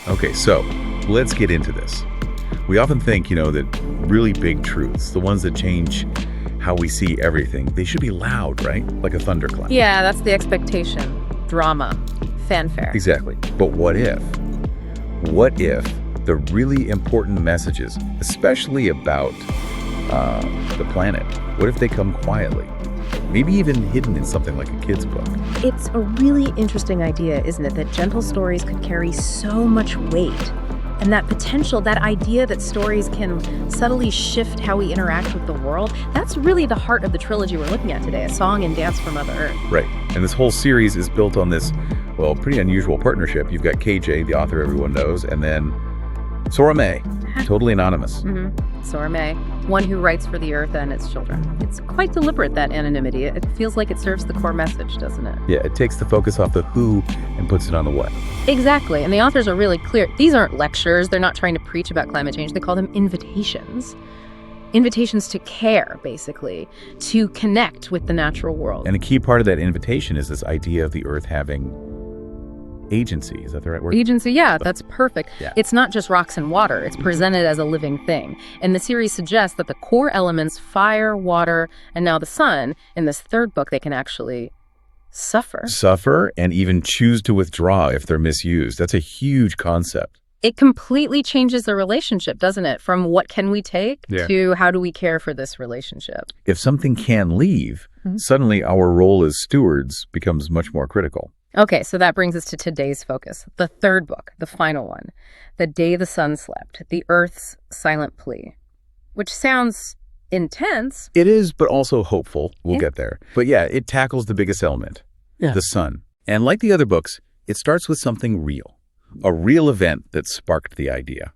Okay, so let's get into this. We often think, that really big truths, the ones that change how we see everything, they should be loud, right? Like a thunderclap. Yeah, that's the expectation. Drama. Fanfare. Exactly. But what if? What if the really important messages, especially about the planet, what if they come quietly? Maybe even hidden in something like a kid's book. It's a really interesting idea, isn't it? That gentle stories could carry so much weight. And that potential, that idea that stories can subtly shift how we interact with the world, that's really the heart of the trilogy we're looking at today, A Song and Dance for Mother Earth. Right. And this whole series is built on this, pretty unusual partnership. You've got KJ, the author everyone knows, and then Sora May, totally anonymous. Sora May, one who writes for the Earth and its children. It's quite deliberate, that anonymity. It feels like it serves the core message, doesn't it? Yeah, it takes the focus off the who and puts it on the what. Exactly. And the authors are really clear. These aren't lectures. They're not trying to preach about climate change. They call them invitations. Invitations to care, basically, to connect with the natural world. And a key part of that invitation is this idea of the Earth having agency. Is that the right word? Agency, yeah, that's perfect. Yeah. It's not just rocks and water. It's presented as a living thing. And the series suggests that the core elements, fire, water, and now the sun, in this third book, they can actually suffer and even choose to withdraw if they're misused. That's a huge concept. It completely changes the relationship, doesn't it? From what can we take to how do we care for this relationship? If something can leave, suddenly our role as stewards becomes much more critical. Okay, so that brings us to today's focus, the third book, the final one, The Day the Sun Slept, The Earth's Silent Plea, which sounds intense. It is, but also hopeful. We'll get there. But yeah, it tackles the biggest element, the sun. And like the other books, it starts with something real, a real event that sparked the idea.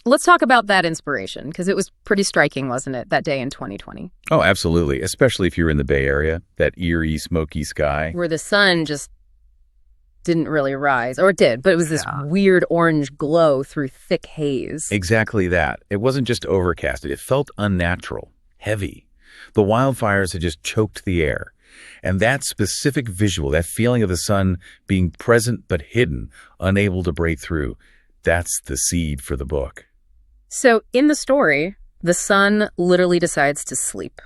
Let's talk about that inspiration, because it was pretty striking, wasn't it, that day in 2020? Oh, absolutely, especially if you're in the Bay Area, that eerie, smoky sky. Where the sun just didn't really rise, or it did, but it was this weird orange glow through thick haze. Exactly that. It wasn't just overcast. It felt unnatural, heavy. The wildfires had just choked the air. And that specific visual, that feeling of the sun being present but hidden, unable to break through, that's the seed for the book. So in the story, the sun literally decides to sleep.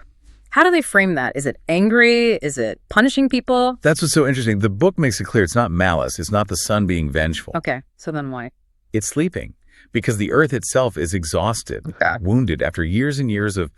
How do they frame that? Is it angry? Is it punishing people? That's what's so interesting. The book makes it clear it's not malice. It's not the sun being vengeful. Okay, so then why? It's sleeping. Because the Earth itself is exhausted, wounded after years and years of,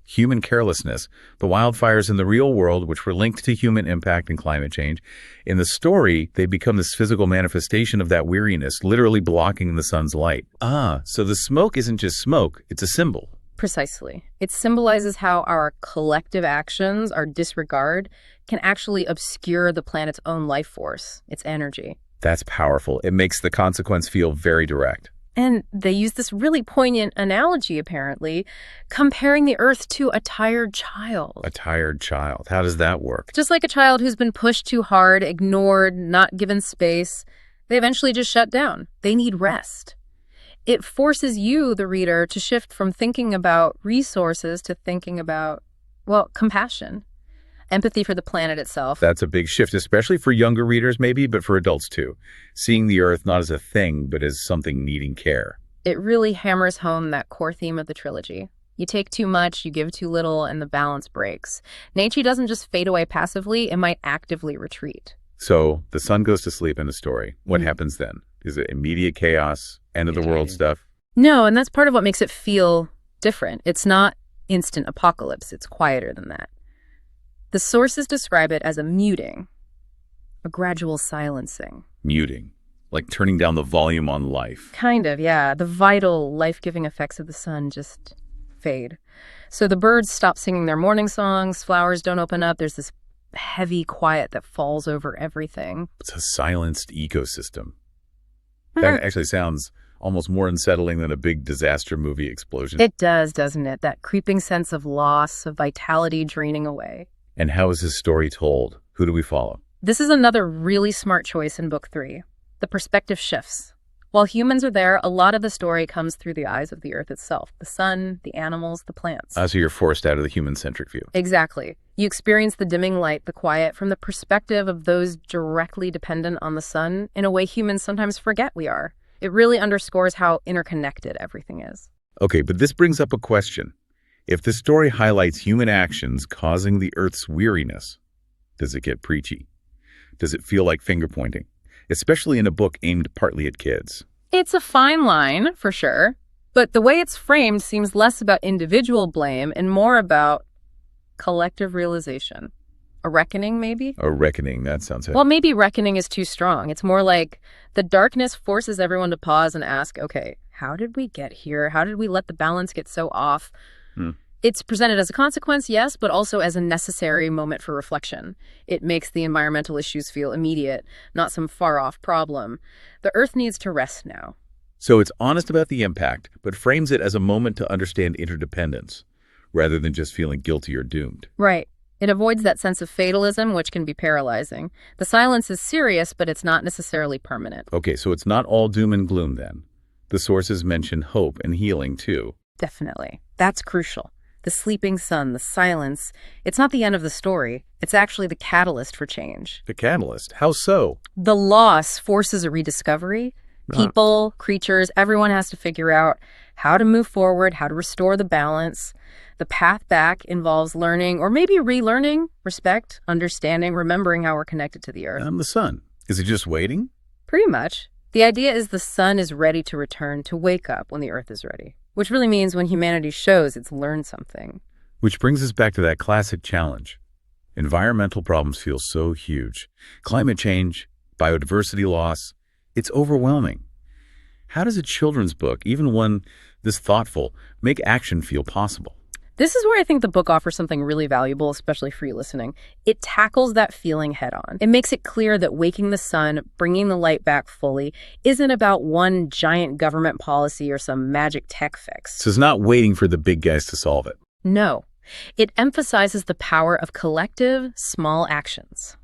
human carelessness. The wildfires in the real world, which were linked to human impact and climate change, in the story, they become this physical manifestation of that weariness, literally blocking the sun's light. So the smoke isn't just smoke, it's a symbol. Precisely. It symbolizes how our collective actions, our disregard, can actually obscure the planet's own life force, its energy. That's powerful. It makes the consequence feel very direct. And they use this really poignant analogy, apparently, comparing the Earth to a tired child. A tired child. How does that work? Just like a child who's been pushed too hard, ignored, not given space, they eventually just shut down. They need rest. It forces you, the reader, to shift from thinking about resources to thinking about, compassion. Empathy for the planet itself. That's a big shift, especially for younger readers maybe, but for adults too. Seeing the Earth not as a thing, but as something needing care. It really hammers home that core theme of the trilogy. You take too much, you give too little, and the balance breaks. Nature doesn't just fade away passively, it might actively retreat. So the sun goes to sleep in the story. What happens then? Is it immediate chaos, end of the world stuff? No, and that's part of what makes it feel different. It's not instant apocalypse. It's quieter than that. The sources describe it as a muting, a gradual silencing. Muting, like turning down the volume on life. Kind of, yeah. The vital, life-giving effects of the sun just fade. So the birds stop singing their morning songs, flowers don't open up, there's this heavy quiet that falls over everything. It's a silenced ecosystem. That actually sounds almost more unsettling than a big disaster movie explosion. It does, doesn't it? That creeping sense of loss, of vitality draining away. And how is this story told? Who do we follow? This is another really smart choice in book 3. The perspective shifts. While humans are there, a lot of the story comes through the eyes of the Earth itself. The sun, the animals, the plants. So you're forced out of the human-centric view. Exactly. You experience the dimming light, the quiet, from the perspective of those directly dependent on the sun in a way humans sometimes forget we are. It really underscores how interconnected everything is. Okay, but this brings up a question. If the story highlights human actions causing the Earth's weariness, does it get preachy? Does it feel like finger-pointing? Especially in a book aimed partly at kids. It's a fine line, for sure. But the way it's framed seems less about individual blame and more about collective realization. A reckoning, maybe? A reckoning, that sounds it. Well, maybe reckoning is too strong. It's more like the darkness forces everyone to pause and ask, okay, how did we get here? How did we let the balance get so off? It's presented as a consequence, yes, but also as a necessary moment for reflection. It makes the environmental issues feel immediate, not some far-off problem. The Earth needs to rest now. So it's honest about the impact, but frames it as a moment to understand interdependence, rather than just feeling guilty or doomed. Right. It avoids that sense of fatalism, which can be paralyzing. The silence is serious, but it's not necessarily permanent. Okay, so it's not all doom and gloom then. The sources mention hope and healing too. Definitely. That's crucial. The sleeping sun, the silence, it's not the end of the story. It's actually the catalyst for change. The catalyst? How so? The loss forces a rediscovery. People, creatures, everyone has to figure out how to move forward, how to restore the balance. The path back involves learning, or maybe relearning, respect, understanding, remembering how we're connected to the Earth. And the sun. Is it just waiting? Pretty much. The idea is the sun is ready to return, to wake up when the Earth is ready. Which really means when humanity shows it's learned something. Which brings us back to that classic challenge. Environmental problems feel so huge. Climate change, biodiversity loss, it's overwhelming. How does a children's book, even one this thoughtful, make action feel possible? This is where I think the book offers something really valuable, especially for you listening. It tackles that feeling head on. It makes it clear that waking the sun, bringing the light back fully, isn't about one giant government policy or some magic tech fix. So it's not waiting for the big guys to solve it. No. It emphasizes the power of collective, small actions.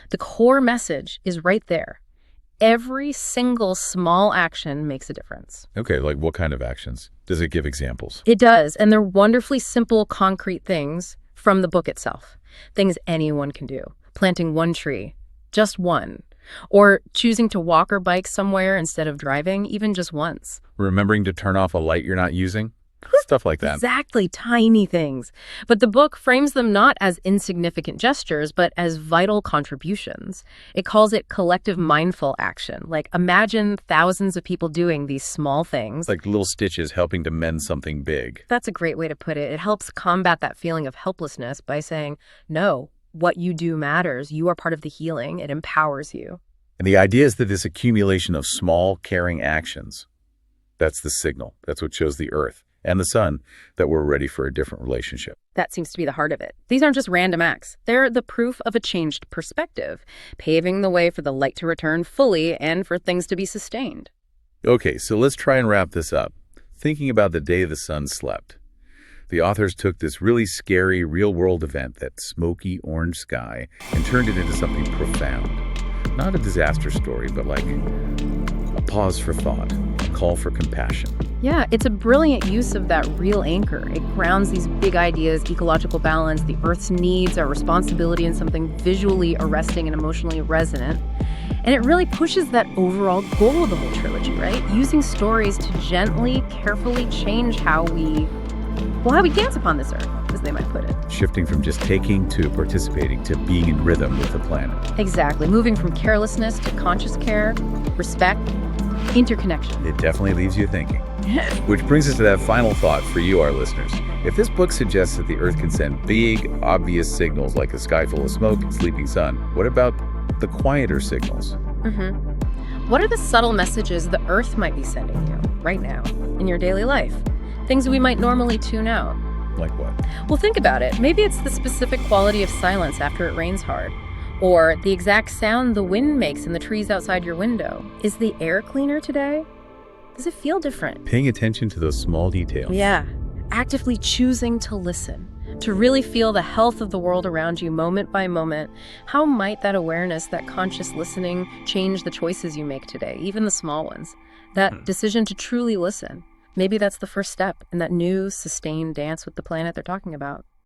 The core message is right there. Every single small action makes a difference. Okay, like what kind of actions? Does it give examples? It does, and they're wonderfully simple, concrete things from the book itself. Things anyone can do. Planting one tree, just one. Or choosing to walk or bike somewhere instead of driving, even just once. Remembering to turn off a light you're not using? Stuff like that. Exactly, tiny things. But the book frames them not as insignificant gestures, but as vital contributions. It calls it collective mindful action. Like, imagine thousands of people doing these small things. Like little stitches helping to mend something big. That's a great way to put it. It helps combat that feeling of helplessness by saying, no, what you do matters. You are part of the healing. It empowers you. And the idea is that this accumulation of small, caring actions, that's the signal. That's what shows the Earth and the sun that we're ready for a different relationship. That seems to be the heart of it. These aren't just random acts. They're the proof of a changed perspective, paving the way for the light to return fully and for things to be sustained. Okay, so let's try and wrap this up. Thinking about the day the sun slept. The authors took this really scary real-world event, that smoky orange sky, and turned it into something profound. Not a disaster story, but like a pause for thought, a call for compassion. Yeah, it's a brilliant use of that real anchor. It grounds these big ideas, ecological balance, the Earth's needs, our responsibility, in something visually arresting and emotionally resonant. And it really pushes that overall goal of the whole trilogy, right? Using stories to gently, carefully change how we dance upon this Earth, as they might put it. Shifting from just taking to participating to being in rhythm with the planet. Exactly. Moving from carelessness to conscious care, respect, interconnection. It definitely leaves you thinking. Which brings us to that final thought for you, our listeners. If this book suggests that the Earth can send big, obvious signals like a sky full of smoke and sleeping sun, what about the quieter signals? What are the subtle messages the Earth might be sending you right now in your daily life? Things we might normally tune out. Like what? Well, think about it. Maybe it's the specific quality of silence after it rains hard. Or the exact sound the wind makes in the trees outside your window. Is the air cleaner today? Does it feel different? Paying attention to those small details. Yeah. Actively choosing to listen, to really feel the health of the world around you moment by moment. How might that awareness, that conscious listening, change the choices you make today, even the small ones? That decision to truly listen. Maybe that's the first step in that new, sustained dance with the planet they're talking about.